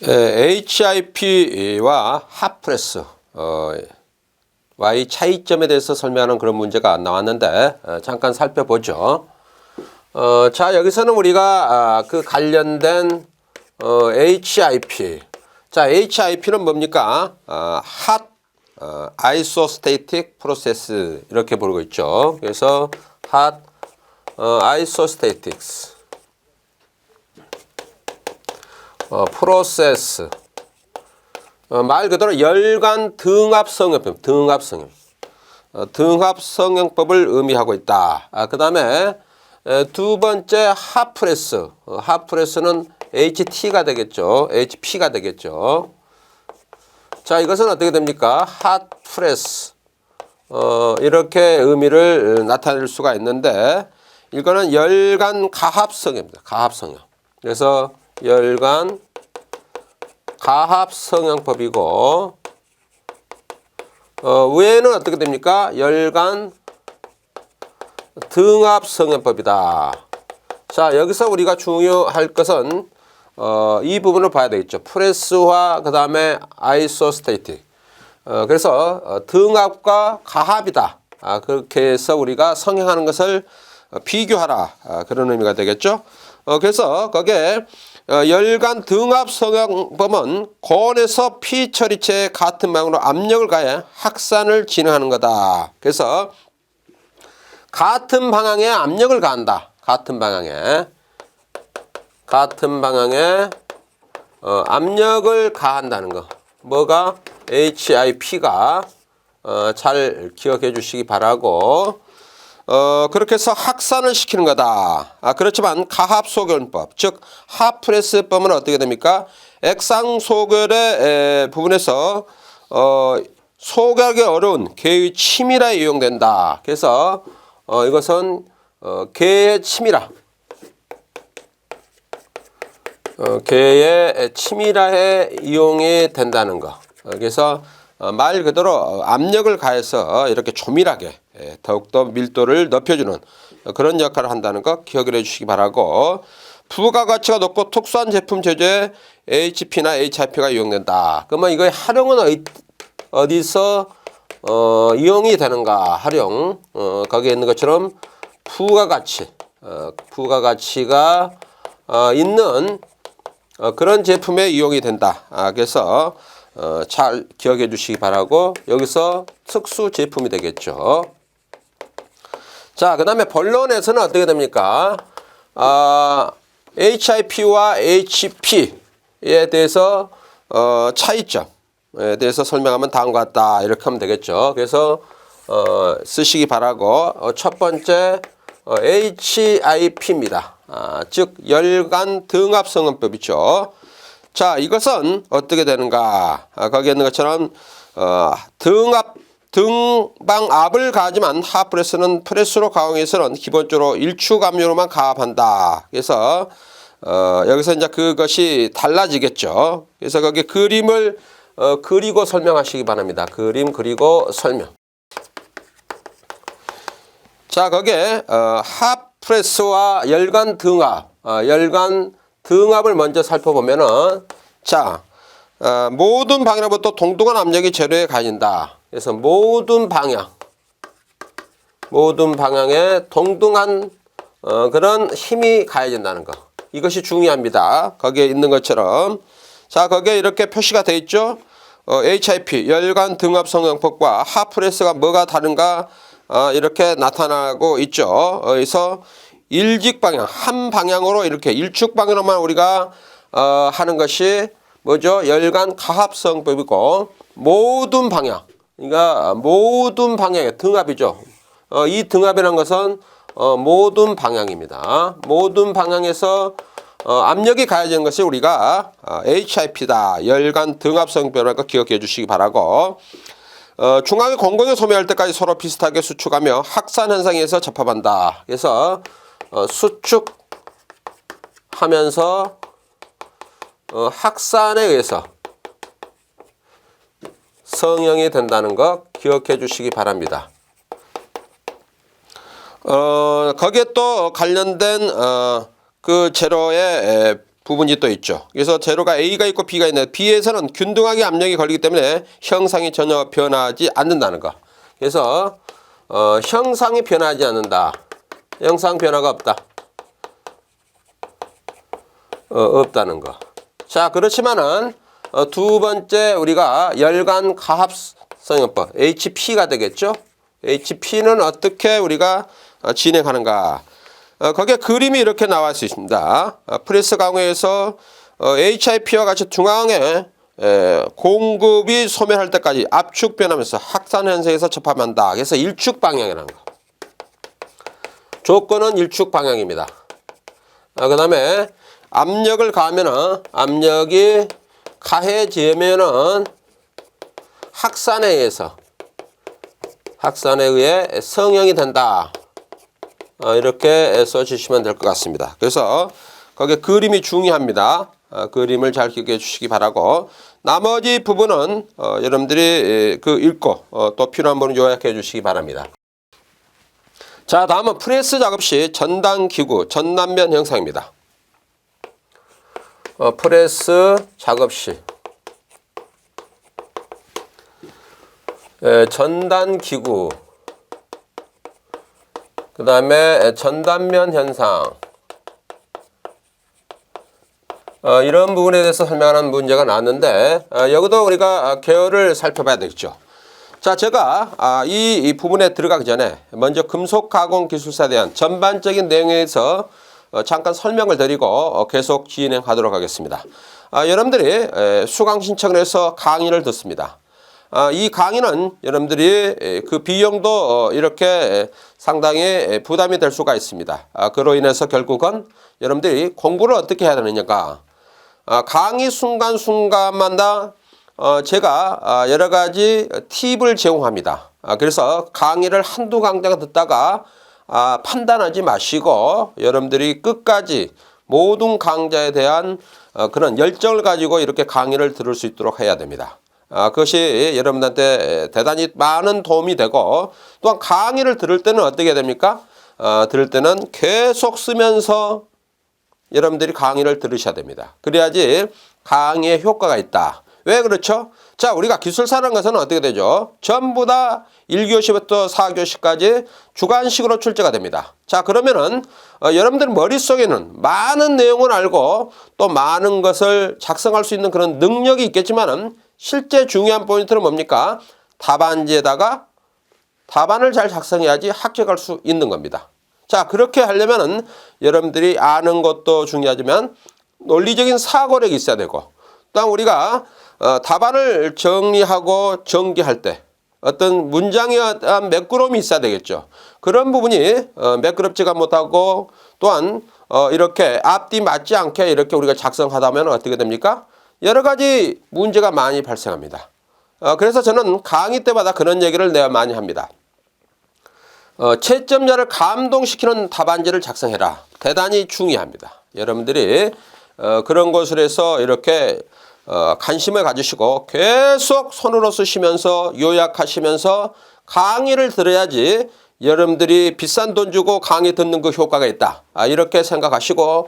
HIP와 핫프레스 와의 차이점에 대해서 설명하는 그런 문제가 나왔는데 잠깐 살펴보죠. 자, 여기서는 우리가 그 관련된 HIP. 자, HIP는 뭡니까? Hot Isostatic Process 이렇게 부르고 있죠. 그래서 Hot Isostatics 프로세스. 말 그대로 열간 등합성형법, 등합성형법을 의미하고 있다. 그 다음에 두 번째 핫프레스. 핫프레스는 HT가 되겠죠. HP가 되겠죠. 자, 이것은 어떻게 됩니까? 핫프레스. 이렇게 의미를 나타낼 수가 있는데, 이거는 열간 가합성형입니다. 가합성형. 그래서 열간 가합성형법이고, 외에는 어떻게 됩니까? 열간 등합성형법이다. 자, 여기서 우리가 중요할 것은 이 부분을 봐야 되겠죠. 프레스와 그 다음에 아이소스테이틱. 그래서 등합과 가합이다. 그렇게 해서 우리가 성형하는 것을 비교하라. 그런 의미가 되겠죠. 그래서 거기에 열간 등합 성형법은 고온에서 피 처리체에 같은 방향으로 압력을 가해 확산을 진행하는 거다. 그래서 같은 방향에 압력을 가한다. 같은 방향에 압력을 가한다는 거. 뭐가? HIP가 잘 기억해 주시기 바라고. 그렇게 해서 확산을 시키는 거다. 그렇지만 가합소결법, 즉 핫프레스법은 어떻게 됩니까? 액상소결의 부분에서 소결하기 어려운 개의 치밀화에 이용된다. 그래서 이것은 개의 치밀화, 개의 치밀화에 이용이 된다는 거. 그래서 말 그대로 압력을 가해서 이렇게 조밀하게 더욱더 밀도를 높여주는 그런 역할을 한다는 거 기억을 해주시기 바라고. 부가가치가 높고 특수한 제품 제조에 HP나 HIP가 이용된다. 그러면 이거의 활용은 어디서 이용이 되는가? 활용. 거기에 있는 것처럼 부가가치가 있는 그런 제품에 이용이 된다. 그래서 잘 기억해 주시기 바라고. 여기서 특수 제품이 되겠죠. 자, 그 다음에 본론에서는 어떻게 됩니까? HIP와 HP에 대해서 차이점에 대해서 설명하면 다음과 같다. 이렇게 하면 되겠죠. 그래서 쓰시기 바라고. 첫 번째 HIP입니다. 즉 열간 등합성형법이죠. 자, 이것은 어떻게 되는가? 거기에 있는 것처럼 등방압을 가하지만 핫프레스는 프레스로 가공해서는 기본적으로 일축 압력으로만 가압한다. 그래서 여기서 이제 그것이 달라지겠죠. 그래서 거기 그림을 그리고 설명하시기 바랍니다. 그림 그리고 설명. 자, 거기에 핫프레스와 열간 등압, 열간 등압을 먼저 살펴보면은, 자, 모든 방향으로부터 동등한 압력이 재료에 가해진다. 그래서 모든 방향에 동등한 그런 힘이 가해진다는 거. 이것이 중요합니다. 거기에 있는 것처럼. 자, 거기에 이렇게 표시가 되어 있죠. HIP, 열간 등압 성형법과 핫프레스가 뭐가 다른가 이렇게 나타나고 있죠. 그래서 일직 방향, 한 방향으로 이렇게 일축 방향으로만 우리가 하는 것이 뭐죠? 열간 가합성법이고, 모든 방향, 그러니까 모든 방향의 등압이죠. 이 등압이라는 것은 모든 방향입니다. 모든 방향에서 압력이 가해지는 것이 우리가 HIP다. 열간 등합성법이라고 기억해 주시기 바라고. 중앙의 공공이 소멸할 때까지 서로 비슷하게 수축하며 확산 현상에서 접합한다. 그래서 수축하면서 확산에 의해서 성형이 된다는 거 기억해 주시기 바랍니다. 거기에 또 관련된 그 재료의 부분이 또 있죠. 그래서 재료가 A가 있고 B가 있는데 B에서는 균등하게 압력이 걸리기 때문에 형상이 전혀 변하지 않는다는 거. 그래서 형상이 변하지 않는다. 형상 변화가 없다. 없다는 거. 자, 그렇지만은 두 번째 우리가 열간 가합성형법 HP가 되겠죠. HP는 어떻게 우리가 진행하는가. 거기에 그림이 이렇게 나와 있습니다. 프레스 강화에서 HIP와 같이 중앙에 공급이 소멸할 때까지 압축 변하면서 확산 현상에서 접합한다. 그래서 일축 방향이라는 거. 조건은 일축 방향입니다. 그 다음에 압력을 가하면은 압력이 가해지면은 확산에 의해 성형이 된다. 이렇게 써주시면 될 것 같습니다. 그래서 거기에 그림이 중요합니다. 그림을 잘 기억해 주시기 바라고, 나머지 부분은 여러분들이 읽고 또 필요한 부분 요약해 주시기 바랍니다. 자, 다음은 프레스 작업 시 전단기구 전단면 형상입니다. 프레스 작업 시 전단기구, 그 다음에 전단면 현상, 이런 부분에 대해서 설명하는 문제가 나왔는데, 여기도 우리가 계열을 살펴봐야 되겠죠. 자, 제가 이 부분에 들어가기 전에 먼저 금속 가공 기술사에 대한 전반적인 내용에 대해서 잠깐 설명을 드리고 계속 진행하도록 하겠습니다. 여러분들이 수강 신청을 해서 강의를 듣습니다. 이 강의는 여러분들이 그 비용도 이렇게 상당히 부담이 될 수가 있습니다. 그로 인해서 결국은 여러분들이 공부를 어떻게 해야 되느냐가, 강의 순간순간마다 제가 여러 가지 팁을 제공합니다. 그래서 강의를 한두 강좌 듣다가 판단하지 마시고 여러분들이 끝까지 모든 강좌에 대한 그런 열정을 가지고 이렇게 강의를 들을 수 있도록 해야 됩니다. 그것이 여러분들한테 대단히 많은 도움이 되고, 또한 강의를 들을 때는 어떻게 해야 됩니까? 들을 때는 계속 쓰면서 여러분들이 강의를 들으셔야 됩니다. 그래야지 강의에 효과가 있다. 왜 그렇죠? 자, 우리가 기술사라는 것은 어떻게 되죠? 전부 다 1교시부터 4교시까지 주관식으로 출제가 됩니다. 자, 그러면은 여러분들 머릿속에는 많은 내용을 알고 또 많은 것을 작성할 수 있는 그런 능력이 있겠지만은, 실제 중요한 포인트는 뭡니까? 답안지에다가 답안을 잘 작성해야지 합격할 수 있는 겁니다. 자, 그렇게 하려면은 여러분들이 아는 것도 중요하지만 논리적인 사고력이 있어야 되고, 또한 우리가 답안을 정리하고 전개할 때 어떤 문장에 어떤 매끄러움이 있어야 되겠죠. 그런 부분이 매끄럽지가 못하고, 또한 이렇게 앞뒤 맞지 않게 이렇게 우리가 작성하다 보면 어떻게 됩니까? 여러 가지 문제가 많이 발생합니다. 그래서 저는 강의 때마다 그런 얘기를 내가 많이 합니다. 채점자를 감동시키는 답안지를 작성해라. 대단히 중요합니다. 여러분들이 그런 것을 해서 이렇게 관심을 가지시고 계속 손으로 쓰시면서 요약하시면서 강의를 들어야지 여러분들이 비싼 돈 주고 강의 듣는 그 효과가 있다. 이렇게 생각하시고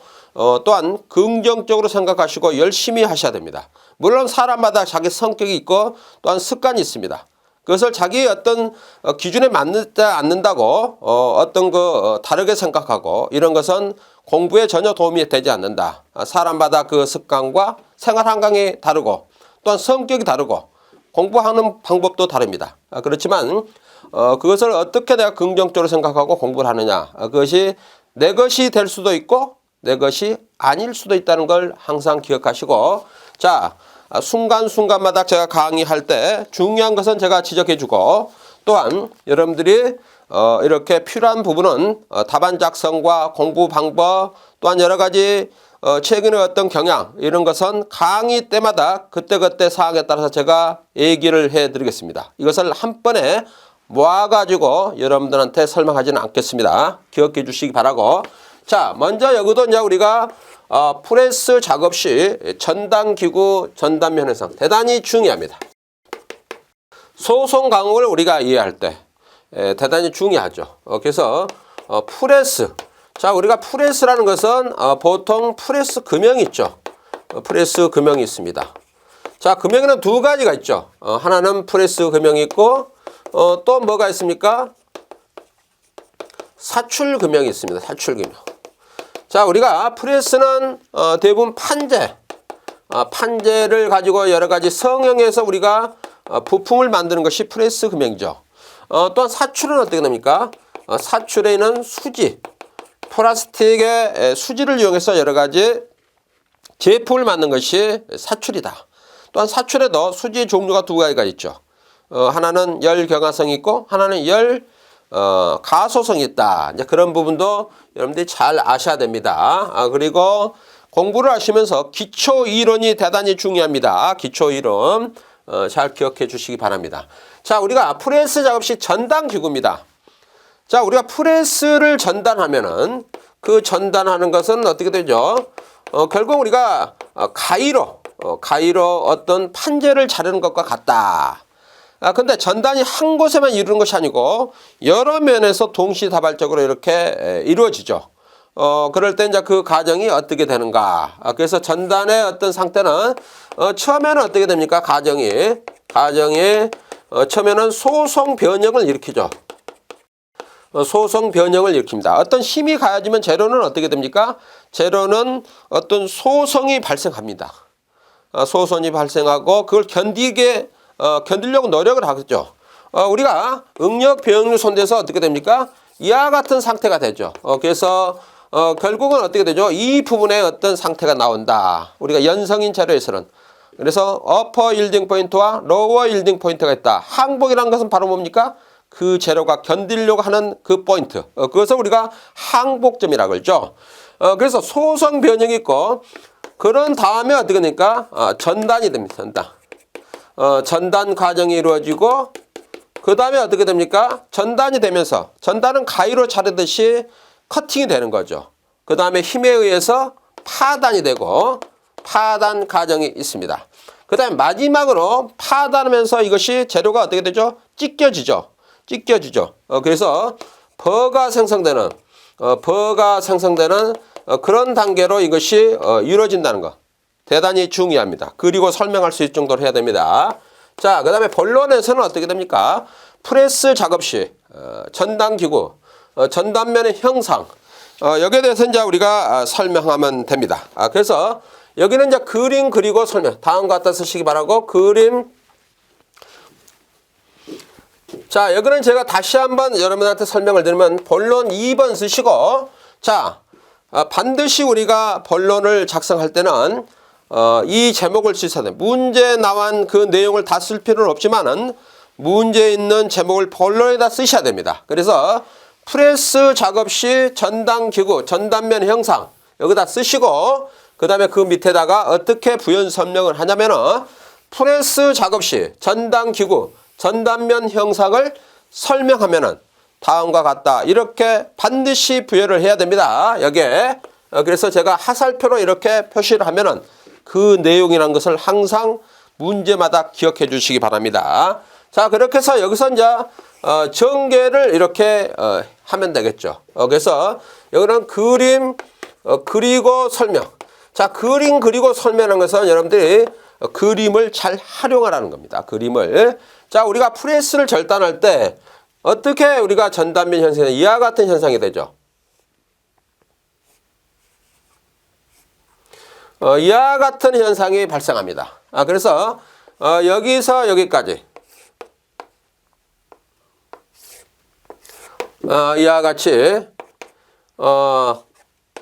또한 긍정적으로 생각하시고 열심히 하셔야 됩니다. 물론 사람마다 자기 성격이 있고 또한 습관이 있습니다. 그것을 자기의 어떤 기준에 맞지 않는다고 어떤 다르게 생각하고 이런 것은 공부에 전혀 도움이 되지 않는다. 사람마다 그 습관과 생활 환경이 다르고 또한 성격이 다르고 공부하는 방법도 다릅니다. 그렇지만 그것을 어떻게 내가 긍정적으로 생각하고 공부를 하느냐, 그것이 내 것이 될 수도 있고 내 것이 아닐 수도 있다는 걸 항상 기억하시고, 자, 순간순간마다 제가 강의할 때 중요한 것은 제가 지적해주고, 또한 여러분들이 이렇게 필요한 부분은 답안 작성과 공부 방법, 또한 여러 가지 최근의 어떤 경향, 이런 것은 강의 때마다 그때그때 사항에 따라서 제가 얘기를 해드리겠습니다. 이것을 한 번에 모아가지고 여러분들한테 설명하지는 않겠습니다. 기억해 주시기 바라고. 자, 먼저 여기도 이제 우리가 프레스 작업 시 전단기구 전단면 현상 대단히 중요합니다. 소송 강국을 우리가 이해할 때 대단히 중요하죠. 그래서 프레스, 자, 우리가 프레스라는 것은 보통 프레스 금형이 있죠. 프레스 금형이 있습니다. 자, 금형에는 두 가지가 있죠. 하나는 프레스 금형이 있고 또 뭐가 있습니까? 사출 금형이 있습니다. 사출 금형. 자, 우리가 프레스는 대부분 판재를 가지고 여러 가지 성형해서 우리가 부품을 만드는 것이 프레스 금형이죠. 또한 사출은 어떻게 됩니까? 사출에는 수지, 플라스틱의 수지를 이용해서 여러 가지 제품을 만든 것이 사출이다. 또한 사출에도 수지 종류가 두 가지가 있죠. 하나는 열 경화성이 있고 하나는 열 가소성이 있다. 이제 그런 부분도 여러분들이 잘 아셔야 됩니다. 그리고 공부를 하시면서 기초 이론이 대단히 중요합니다. 기초 이론 잘 기억해 주시기 바랍니다. 자, 우리가 프레스 작업 시 전단 기구입니다. 자, 우리가 프레스를 전단하면은 그 전단하는 것은 어떻게 되죠? 결국 우리가 가위로 어떤 판재를 자르는 것과 같다. 근데 전단이 한 곳에만 이루는 것이 아니고 여러 면에서 동시다발적으로 이렇게 이루어지죠. 그럴 때 이제 그 과정이 어떻게 되는가. 그래서 전단의 어떤 상태는 처음에는 어떻게 됩니까? 과정이 처음에는 소송 변형을 일으키죠. 소송 변형을 일으킵니다. 어떤 힘이 가해지면 재료는 어떻게 됩니까? 재료는 어떤 소성이 발생합니다. 소성이 발생하고 그걸 견디려고 노력을 하겠죠. 우리가 응력 변형률 손대서 어떻게 됩니까? 이와 같은 상태가 되죠. 그래서 결국은 어떻게 되죠? 이 부분에 어떤 상태가 나온다. 우리가 연성인 재료에서는. 그래서 어퍼 일딩 포인트와 로워 일딩 포인트가 있다. 항복이라는 것은 바로 뭡니까? 그 재료가 견디려고 하는 그 포인트. 그것을 우리가 항복점이라고 그러죠. 그래서 소성 변형이 있고 그런 다음에 어떻게 됩니까? 전단이 됩니다. 전단 과정이 이루어지고 그 다음에 어떻게 됩니까? 전단이 되면서 전단은 가위로 자르듯이 커팅이 되는 거죠. 그 다음에 힘에 의해서 파단이 되고 파단 과정이 있습니다. 그 다음에 마지막으로 파단하면서 이것이 재료가 어떻게 되죠? 찢겨지죠. 그래서 버가 생성되는 그런 단계로 이것이 이루어진다는 것. 대단히 중요합니다. 그리고 설명할 수 있을 정도로 해야 됩니다. 자, 그 다음에 본론에서는 어떻게 됩니까? 프레스 작업 시 전단기구, 전단면의 형상, 여기에 대해서 이제 우리가 설명하면 됩니다. 그래서 여기는 이제 그림 그리고 설명, 다음과 같다 쓰시기 바라고 그림. 자, 여기는 제가 다시 한번 여러분한테 설명을 드리면 본론 2번 쓰시고, 자, 반드시 우리가 본론을 작성할 때는 이 제목을 쓰셔야 돼요. 문제 나온 그 내용을 다 쓸 필요는 없지만은 문제 있는 제목을 본론에다 쓰셔야 됩니다. 그래서 프레스 작업 시 전단기구, 전단면 형상 여기다 쓰시고 그 다음에 그 밑에다가 어떻게 부연 설명을 하냐면은 프레스 작업 시 전단기구, 전단면 형상을 설명하면은 다음과 같다. 이렇게 반드시 부여를 해야 됩니다. 여기에. 그래서 제가 하살표로 이렇게 표시를 하면은 그 내용이라는 것을 항상 문제마다 기억해 주시기 바랍니다. 자, 그렇게 해서 여기서 이제 전개를 이렇게 하면 되겠죠. 그래서 여기는 그림 그리고 설명. 자, 그림 그리고 설명하는 것은 여러분들이 그림을 잘 활용하라는 겁니다. 그림을. 자, 우리가 프레스를 절단할 때 어떻게 우리가 전단면 현상이 이와 같은 현상이 되죠. 이와 같은 현상이 발생합니다. 그래서 여기서 여기까지 이와 같이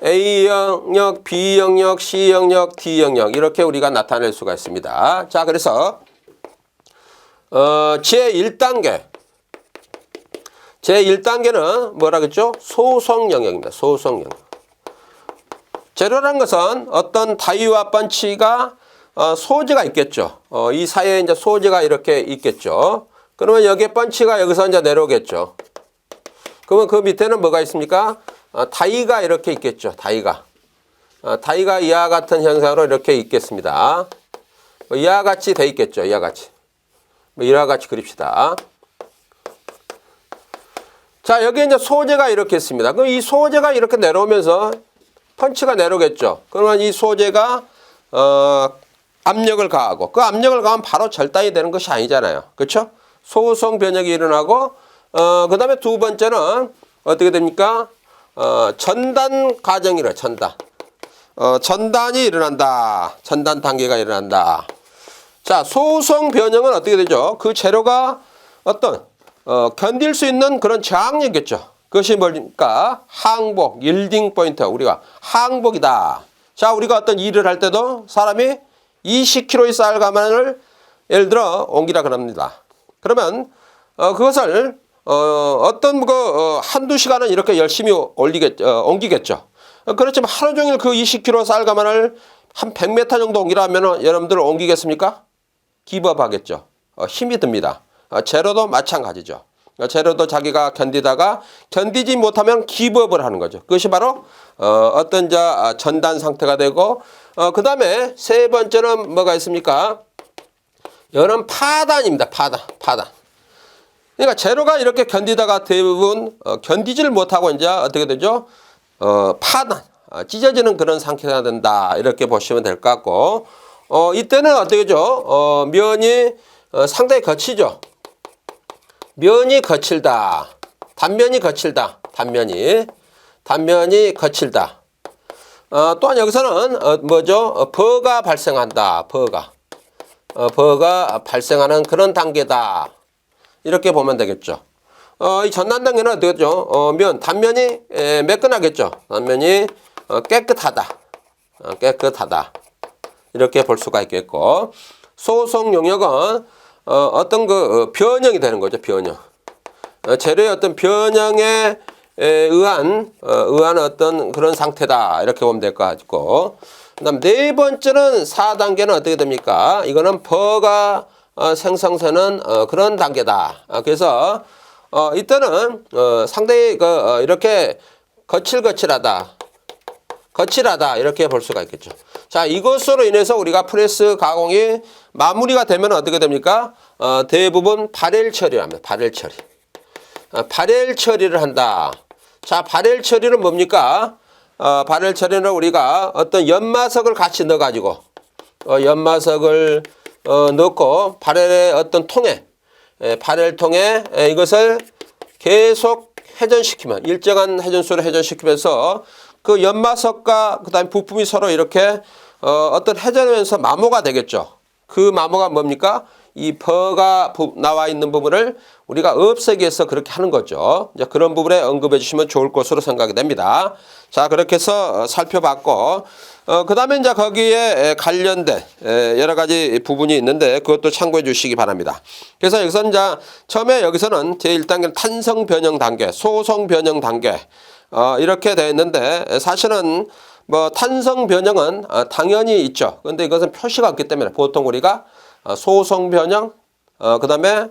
A 영역, B 영역, C 영역, D 영역 이렇게 우리가 나타낼 수가 있습니다. 자, 그래서 제1단계는 뭐라 그랬죠? 소성 영역입니다. 소성 영역. 재료라는 것은 어떤 다이와 펀치가 소재가 있겠죠. 이 사이에 이제 소재가 이렇게 있겠죠. 그러면 여기에 펀치가 여기서 이제 내려오겠죠. 그러면 그 밑에는 뭐가 있습니까? 다이가 이렇게 있겠죠. 다이가 이와 같은 형상으로 이렇게 있겠습니다. 이와 같이 돼 있겠죠. 이와 같이. 이와 같이 그립시다. 자, 여기 이제 소재가 이렇게 있습니다. 그럼 이 소재가 이렇게 내려오면서 펀치가 내려오겠죠. 그러면 이 소재가 압력을 가하고 그 압력을 가하면 바로 절단이 되는 것이 아니잖아요. 그렇죠? 소송 변형이 일어나고 그 다음에 두 번째는 어떻게 됩니까? 전단 과정이래. 전단. 전단이 일어난다. 전단 단계가 일어난다. 자, 소송 변형은 어떻게 되죠? 그 재료가 어떤 견딜 수 있는 그런 저항력이겠죠. 그것이 뭡니까? 항복, 일딩 포인트. 우리가 항복이다. 자, 우리가 어떤 일을 할 때도 사람이 20kg의 쌀가마를 예를 들어 옮기라 그럽니다. 그러면 그것을 어떤 한두 시간은 이렇게 열심히 옮기겠죠. 그렇지만 하루 종일 그 20kg 쌀가마를 한 100m 정도 옮기라면 여러분들 옮기겠습니까? 기법 하겠죠. 힘이 듭니다. 재료도 마찬가지죠. 재료도 자기가 견디다가 견디지 못하면 기법을 하는 거죠. 그것이 바로 어떤 전단 상태가 되고 그 다음에 세 번째는 뭐가 있습니까? 이거는 파단입니다. 파단. 그러니까 재료가 이렇게 견디다가 대부분 견디지를 못하고 이제 어떻게 되죠? 파단, 찢어지는 그런 상태가 된다. 이렇게 보시면 될 것 같고 이때는 어떻게 되죠? 면이 상당히 거치죠. 면이 거칠다. 단면이 거칠다. 단면이 거칠다. 또한 여기서는 뭐죠? 버가 발생한다. 버가 발생하는 그런 단계다. 이렇게 보면 되겠죠. 이 전단 단계는 어떻게 되죠? 단면이 매끈하겠죠. 단면이 깨끗하다. 이렇게 볼 수가 있겠고 소송 용역은 어떤 변형이 되는 거죠. 변형. 재료의 어떤 변형에 의한 어떤 그런 상태다. 이렇게 보면 될 것 같고 그다음 네 번째는 4단계는 어떻게 됩니까? 이거는 버가 생성되는 그런 단계다. 그래서 이때는 상당히 이렇게 거칠하다 이렇게 볼 수가 있겠죠. 자, 이것으로 인해서 우리가 프레스 가공이 마무리가 되면 어떻게 됩니까? 대부분 발열 처리를 합니다. 발열 처리를 한다. 자, 발열 처리는 뭡니까? 발열 처리는 우리가 어떤 연마석을 같이 넣어가지고 연마석을 넣고 발열의 어떤 통에 발열통에 이것을 계속 회전시키면 일정한 회전수로 회전시키면서 그 연마석과 그 다음에 부품이 서로 이렇게 어떤 회전하면서 마모가 되겠죠. 그 마모가 뭡니까? 이 버가 나와 있는 부분을 우리가 없애기 위해서 그렇게 하는 거죠. 이제 그런 부분에 언급해 주시면 좋을 것으로 생각이 됩니다. 자, 그렇게 해서 살펴봤고 그 다음에 이제 거기에 관련된 여러 가지 부분이 있는데 그것도 참고해 주시기 바랍니다. 그래서 여기서 이제 처음에 여기서는 제1단계는 탄성 변형 단계, 소송 변형 단계 이렇게 되어 있는데 사실은 뭐 탄성 변형은 당연히 있죠. 그런데 이것은 표시가 없기 때문에 보통 우리가 소송 변형, 그 다음에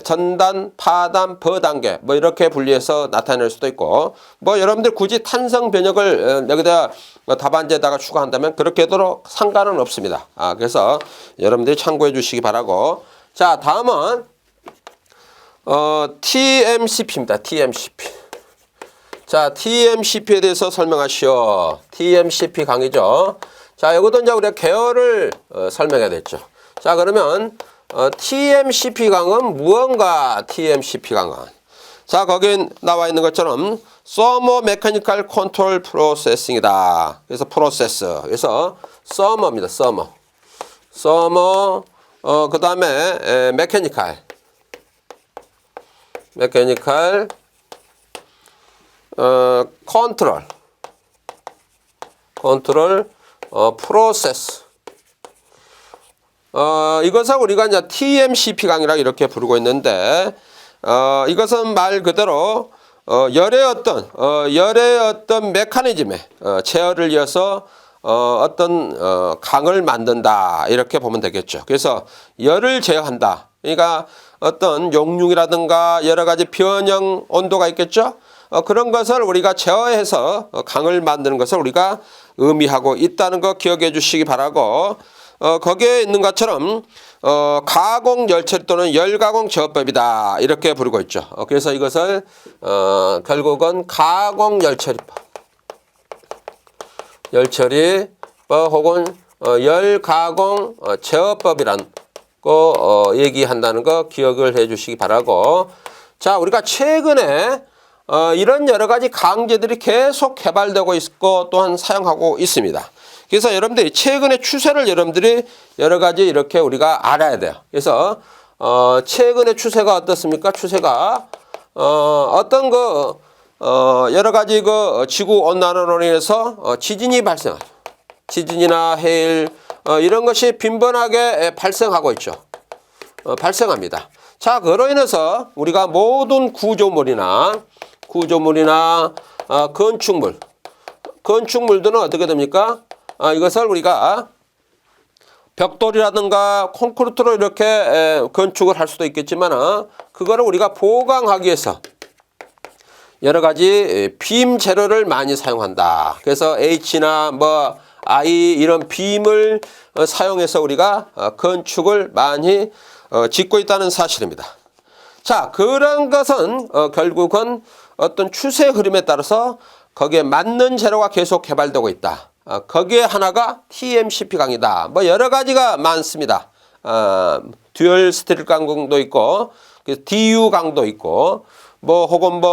전단, 파단, 버 단계 뭐 이렇게 분리해서 나타낼 수도 있고 뭐 여러분들 굳이 탄성 변형을 여기다 답안지에다가 추가한다면 그렇게 해도 상관은 없습니다. 그래서 여러분들이 참고해 주시기 바라고 자, 다음은 TMCP입니다. TMCP. 자, TMCP에 대해서 설명하시오. TMCP 강의죠. 자, 이것도 이제 우리가 계열을 설명해야 됐죠. 자, 그러면 TMCP 강은 무언가? TMCP 강은 자, 거긴 나와 있는 것처럼 Thermo Mechanical Control Processing이다. 그래서 프로세스. 그래서 Thermo입니다. Thermo. 그 다음에 Mechanical 컨트롤 프로세스. 이것은 우리가 이제 TMCP 강이라 이렇게 부르고 있는데 이것은 말 그대로 열의 어떤 메커니즘에 제어를 이어서 어떤 강을 만든다 이렇게 보면 되겠죠. 그래서 열을 제어한다. 그러니까 어떤 용융이라든가 여러 가지 변형 온도가 있겠죠. 그런 것을 우리가 제어해서 강을 만드는 것을 우리가 의미하고 있다는 거 기억해 주시기 바라고 거기에 있는 것처럼 가공 열처리 또는 열가공 제어법이다 이렇게 부르고 있죠. 그래서 이것을 결국은 가공 열처리법 혹은 열가공 제어법이란 거 얘기한다는 거 기억을 해 주시기 바라고. 자, 우리가 최근에 이런 여러 가지 강제들이 계속 개발되고 있고 또한 사용하고 있습니다. 그래서 여러분들이 최근의 추세를 여러분들이 여러 가지 이렇게 우리가 알아야 돼요. 그래서 최근의 추세가 어떻습니까? 추세가 어떤 여러 가지 지구 온난화로 인해서 지진이 발생하죠. 지진이나 해일 이런 것이 빈번하게 발생하고 있죠. 발생합니다. 자, 그로 인해서 우리가 모든 구조물이나 건축물들은 어떻게 됩니까? 이것을 우리가 벽돌이라든가 콘크리트로 이렇게 건축을 할 수도 있겠지만 그거를 우리가 보강하기 위해서 여러 가지 빔 재료를 많이 사용한다. 그래서 H나 I 이런 빔을 사용해서 우리가 건축을 많이 짓고 있다는 사실입니다. 자, 그런 것은 결국은 어떤 추세 흐름에 따라서 거기에 맞는 재료가 계속 개발되고 있다. 거기에 하나가 TMCP 강이다. 여러 가지가 많습니다. 듀얼 스틸 강도 있고 DU 강도 있고 혹은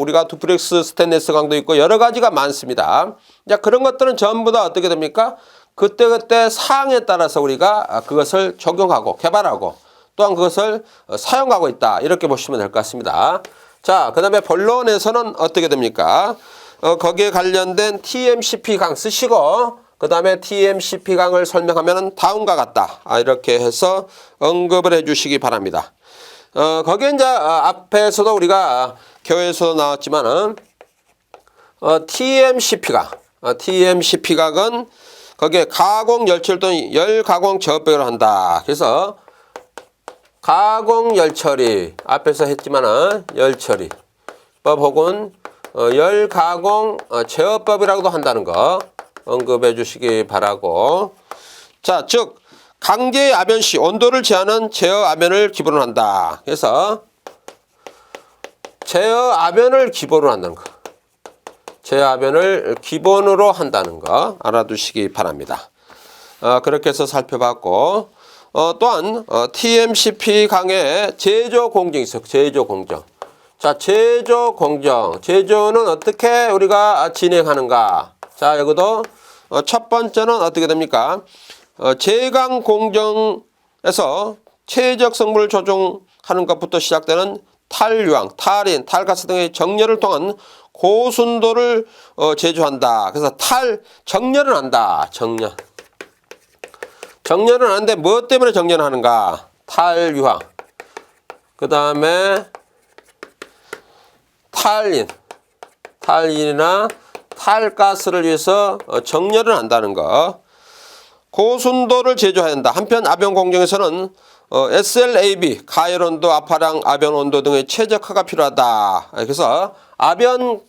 우리가 두플렉스 스테인리스 강도 있고 여러 가지가 많습니다. 자, 그런 것들은 전부 다 어떻게 됩니까? 그때그때 사항에 따라서 우리가 그것을 적용하고 개발하고 또한 그것을 사용하고 있다. 이렇게 보시면 될 것 같습니다. 자, 그 다음에 본론에서는 어떻게 됩니까? 거기에 관련된 TMCP 강 쓰시고 그 다음에 TMCP 강을 설명하면 다음과 같다. 이렇게 해서 언급을 해 주시기 바랍니다. 거기에 이제 앞에서도 우리가 교회에서도 나왔지만은 TMCP 강은 거기에 가공 열처리 또는 열가공 제어법을 한다. 그래서 가공 열처리 앞에서 했지만은 열처리법 혹은 열가공 제어법이라고도 한다는 거 언급해 주시기 바라고. 자, 즉 강제 압연 시 온도를 제한하는 제어 압연을 기본으로 한다. 그래서 제어 압연을 기본으로 한다는 거. 제어 압연을 기본으로 한다는 거 알아두시기 바랍니다. 그렇게 해서 살펴봤고 또한 TMCP 강의 제조 공정이 있어요. 제조 공정. 자, 제조 공정. 제조는 어떻게 우리가 진행하는가? 자, 여기도 첫 번째는 어떻게 됩니까? 제강 공정에서 체적 성분을 조종하는 것부터 시작되는 탈유황, 탈인, 탈가스 등의 정렬을 통한 고순도를 제조한다. 그래서 정렬은 한다. 정렬은 하는데 무엇 때문에 정렬하는가? 탈유황. 그 다음에 탈인이나 탈가스를 위해서 정렬을 한다는 거. 고순도를 제조해야 한다. 한편 압연 공정에서는 SLAB, 가열온도, 압화량, 압연온도 등의 최적화가 필요하다. 그래서 압연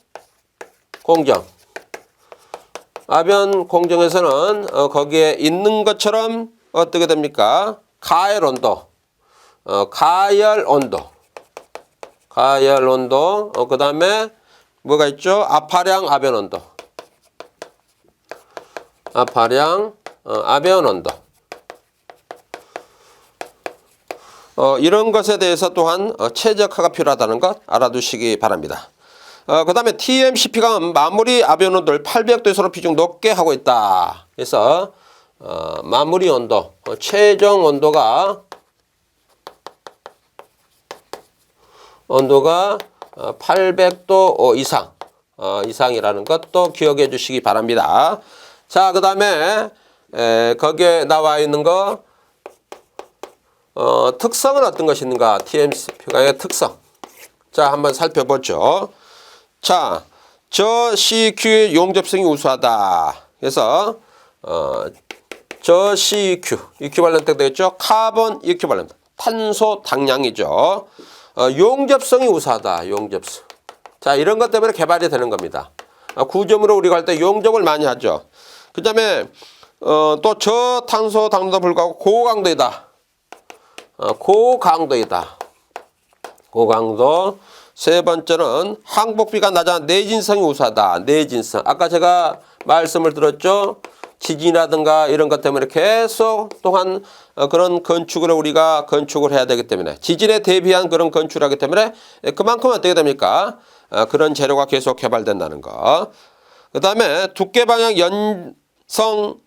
공정에서는 거기에 있는 것처럼 어떻게 됩니까? 가열온도, 그 다음에 뭐가 있죠? 압화량, 압연온도. 압연온도. 이런 것에 대해서 또한 최적화가 필요하다는 것 알아두시기 바랍니다. 그 다음에 TMCP강은 마무리 압연온도를 800도 이상으로 비중 높게 하고 있다. 그래서 마무리 온도, 최종 온도가 800도 이상이라는 것도 기억해 주시기 바랍니다. 자, 그 다음에 거기에 나와 있는 거 특성은 어떤 것이 있는가? TMCP강의 특성. 자, 한번 살펴보죠. 자, 저 CQ의 용접성이 우수하다. 그래서 저 CQ, 이퀴발런트 되겠죠? 카본 이퀴발런트, 탄소 당량이죠. 용접성이 우수하다. 용접성. 자, 이런 것 때문에 개발이 되는 겁니다. 구조물을 우리가 할 때 용접을 많이 하죠. 그 다음에 또 저탄소 당도도 불구하고 고강도이다. 고강도이다. 고강도. 세 번째는 항복비가 낮아 내진성이 우수하다. 내진성. 아까 제가 말씀을 드렸죠. 지진이라든가 이런 것 때문에 계속 또한 그런 건축을 우리가 건축을 해야 되기 때문에 지진에 대비한 그런 건축을 하기 때문에 그만큼 어떻게 됩니까? 그런 재료가 계속 개발된다는 거. 그 다음에 두께 방향 연성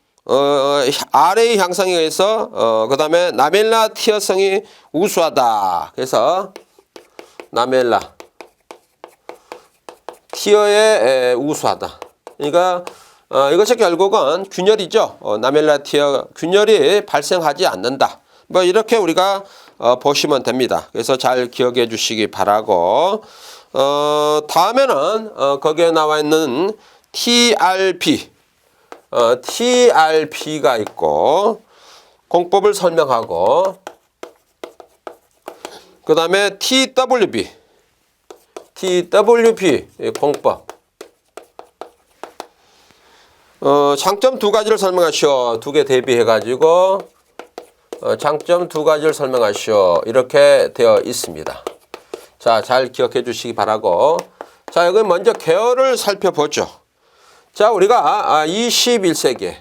아래의 향상에 의해서 그 다음에 라멜라 티어성이 우수하다. 그래서 라멜라 티어에 우수하다. 그러니까 이것이 결국은 균열이죠. 라멜라 티어 균열이 발생하지 않는다. 뭐 이렇게 우리가 보시면 됩니다. 그래서 잘 기억해 주시기 바라고 다음에는 거기에 나와 있는 TRP TRP가 있고 공법을 설명하고 그 다음에 TWB 공법 장점 두 가지를 설명하시오. 두 개 대비해 가지고 장점 두 가지를 설명하시오. 이렇게 되어 있습니다. 자, 잘 기억해 주시기 바라고. 자, 여기 먼저 계열을 살펴보죠. 자, 우리가 21세기에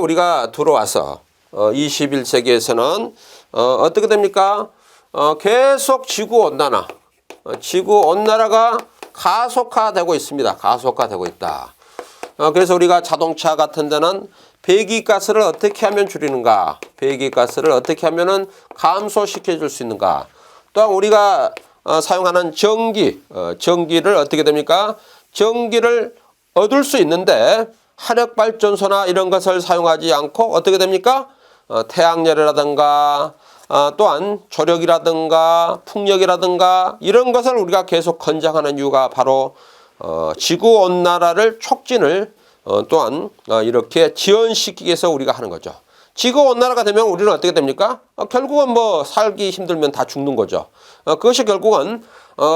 우리가 들어와서 21세기에서는 어떻게 됩니까? 계속 지구온난화가 가속화되고 있습니다. 가속화되고 있다. 그래서 우리가 자동차 같은 데는 배기가스를 어떻게 하면 줄이는가? 배기가스를 어떻게 하면은 감소시켜 줄 수 있는가? 또한 우리가 사용하는 전기를 어떻게 됩니까? 전기를 얻을 수 있는데 화력발전소나 이런 것을 사용하지 않고 어떻게 됩니까? 태양열이라든가 또한 조력이라든가 풍력이라든가 이런 것을 우리가 계속 권장하는 이유가 바로 지구온난화를 촉진을 또한 이렇게 지연시키기 위해서 우리가 하는 거죠. 지구온난화가 되면 우리는 어떻게 됩니까? 결국은 뭐 살기 힘들면 다 죽는 거죠. 그것이 결국은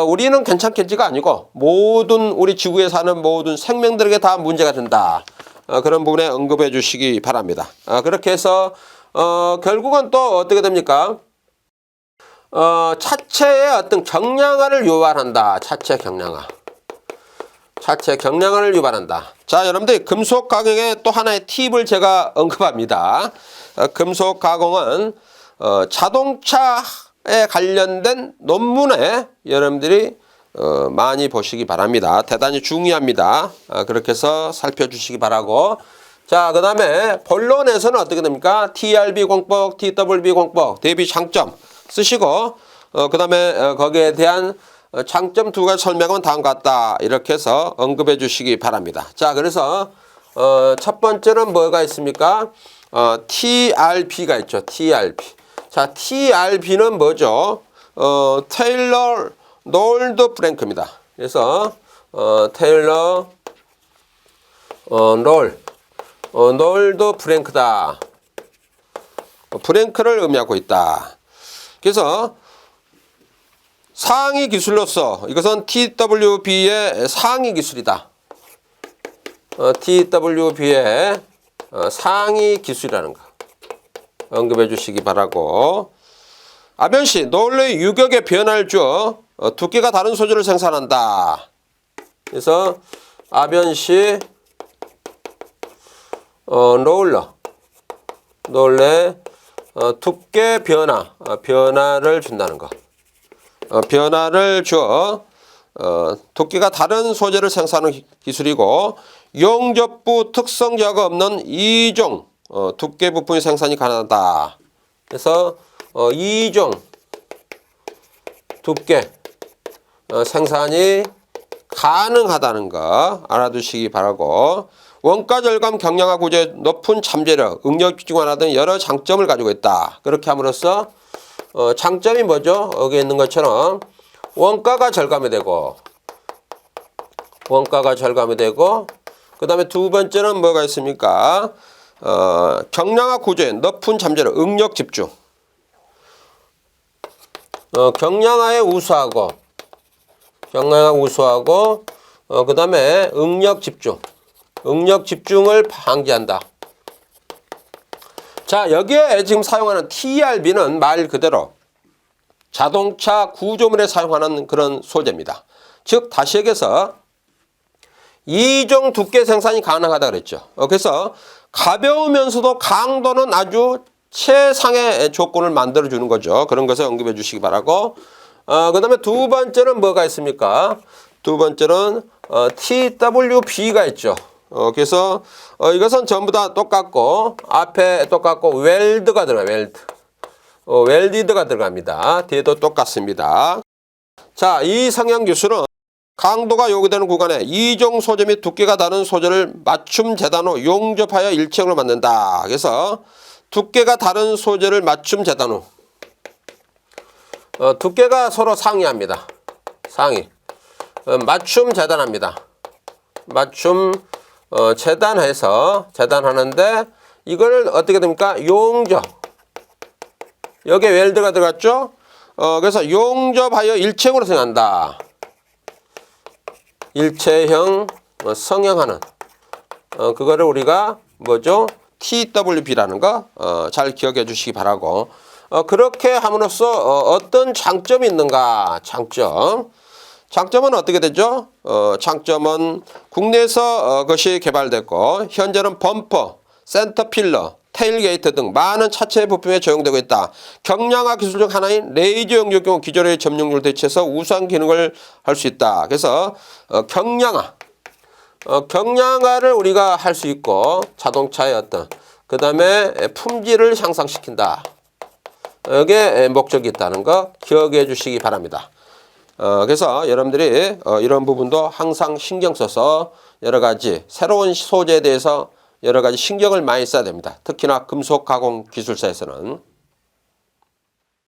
우리는 괜찮겠지가 아니고 모든 우리 지구에 사는 모든 생명들에게 다 문제가 된다. 그런 부분에 언급해 주시기 바랍니다. 그렇게 해서 결국은 또 어떻게 됩니까? 차체의 어떤 경량화를 유발한다. 차체 경량화를 유발한다. 자, 여러분들 금속 가공의 또 하나의 팁을 제가 언급합니다. 금속 가공은 자동차에 관련된 논문에 여러분들이 많이 보시기 바랍니다. 대단히 중요합니다. 그렇게 해서 살펴주시기 바라고. 자, 그 다음에 본론에서는 어떻게 됩니까? TRB 공법, TWB 공법, 대비 장점 쓰시고 그 다음에 거기에 대한 장점 두 가지 설명은 다음과 같다. 이렇게 해서 언급해 주시기 바랍니다. 자, 그래서 첫 번째는 뭐가 있습니까? TRP가 있죠. TRP. 자, TRP는 뭐죠? 테일러 롤드 프랭크입니다. 그래서 테일러 롤드 프랭크다. 프랭크를 의미하고 있다. 그래서 상위 기술로서 이것은 TWB의 상위 기술이다. TWB의 상위 기술이라는 거 언급해 주시기 바라고. 아변시 롤의 유격의 변화를 주어 두께가 다른 소재를 생산한다. 그래서 아변시 롤의 두께 변화를 준다는 거. 변화를 주어 두께가 다른 소재를 생산하는 기술이고 용접부 특성 제어가 없는 이종 두께 부품의 생산이 가능하다. 그래서 이종 두께 생산이 가능하다는 거 알아두시기 바라고. 원가 절감 경량화 구조의 높은 잠재력, 응력 집중화 등 여러 장점을 가지고 있다. 그렇게 함으로써 장점이 뭐죠? 여기 있는 것처럼 원가가 절감이 되고 그 다음에 두 번째는 뭐가 있습니까? 경량화 구조의 높은 잠재력, 응력 집중. 경량화에 우수하고 그 다음에 응력 집중. 응력 집중을 방지한다. 자, 여기에 지금 사용하는 TRB는 말 그대로 자동차 구조물에 사용하는 그런 소재입니다. 즉 다시 얘기해서 2종 두께 생산이 가능하다 그랬죠. 그래서 가벼우면서도 강도는 아주 최상의 조건을 만들어 주는 거죠. 그런 것을 언급해 주시기 바라고. 그 다음에 두 번째는 뭐가 있습니까? 두 번째는 TWB가 있죠. 그래서 이것은 전부 다 똑같고 앞에 똑같고 웰드가 들어가요. 웰디드가 들어갑니다. 뒤에도 똑같습니다. 자, 이 성형 기술은 강도가 요구되는 구간에 2종 소재 및 두께가 다른 소재를 맞춤 재단 후 용접하여 일체형으로 만든다. 그래서 두께가 다른 소재를 맞춤 재단 후 두께가 서로 상이합니다. 상이 맞춤 재단합니다. 맞춤 재단해서 재단하는데 이걸 어떻게 됩니까? 용접. 여기에 웰드가 들어갔죠? 그래서 용접하여 일체형으로 성형한다. 일체형 성형하는 그거를 우리가 뭐죠? TWB라는 거 잘 기억해 주시기 바라고. 그렇게 함으로써 어떤 장점이 있는가? 장점은 어떻게 되죠? 장점은 국내에서 그것이 개발됐고 현재는 범퍼, 센터필러, 테일게이트 등 많은 차체 부품에 적용되고 있다. 경량화 기술 중 하나인 레이저 용접 경우 기존의 점용률을 대체해서 우수한 기능을 할 수 있다. 그래서 경량화를 우리가 할 수 있고 자동차의 어떤 그 다음에 품질을 향상시킨다. 여기에 목적이 있다는 거 기억해 주시기 바랍니다. 그래서 여러분들이 이런 부분도 항상 신경 써서 여러 가지 새로운 소재에 대해서 여러 가지 신경을 많이 써야 됩니다. 특히나 금속 가공 기술사에서는.